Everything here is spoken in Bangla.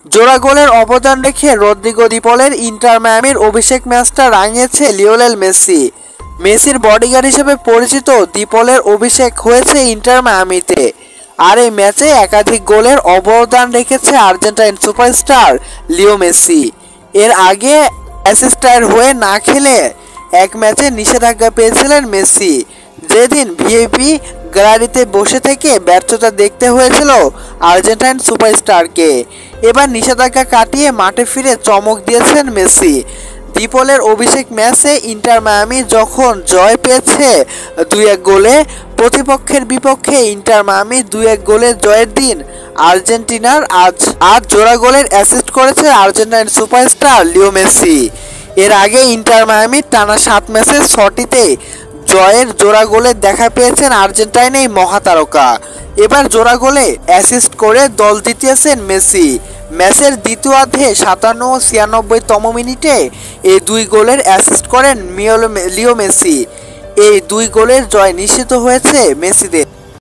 জোড়া গোলের অবদান রেখে রদ্রিগো দি পলের ইন্টার মায়ামির অভিষেক ম্যাচটা রাঙিয়েছে লিওনেল মেসি। মেসির বডিগার্ড হিসেবে পরিচিত দি পলের অভিষেক হয়েছে ইন্টার মায়ামিতে। আর এই ম্যাচে একাধিক গোলের অবদান রেখেছে আর্জেন্টাইন সুপারস্টার লিও মেসি। এর আগে অ্যাসিস্টার হয়ে না খেলে এক ম্যাচে নিষেধাজ্ঞা পেয়েছিলেন মেসি, যেদিন ভিআইপি গ্যালারিতে বসে থেকে ব্যর্থতা দেখতে হয়েছিল আর্জেন্টাইন সুপারস্টারকে। এবার নিষেধাজ্ঞা কাটিয়ে মাঠে ফিরে চমক দিয়েছেন মেসি। দি পলের অভিষেক ম্যাচে ইন্টার মায়ামি যখন জয় পেয়েছে 2-1 গোলে, প্রতিপক্ষের বিপক্ষে ইন্টার মায়ামি 2-1 গোলের জয়ের দিন আর্জেন্টিনার আজ জোড়া গোলের অ্যাসিস্ট করেছে আর্জেন্টাইন সুপারস্টার লিও মেসি। এর আগে ইন্টার মায়ামির টানা 7 ম্যাচের 6টিতে জয়ের জোড়া গোলের দেখা পেয়েছেন আর্জেন্টাইন এই মহাতারকা। এবার জোড়া গোলে অ্যাসিস্ট করে দল জিতিয়েছেন মেসি। ম্যাচের দ্বিতীয়ার্ধে 57 ও 96তম মিনিটে এই 2 গোলের অ্যাসিস্ট করেন লিও মেসি। এই 2 গোলের জয় নিশ্চিত হয়েছে মেসিদের।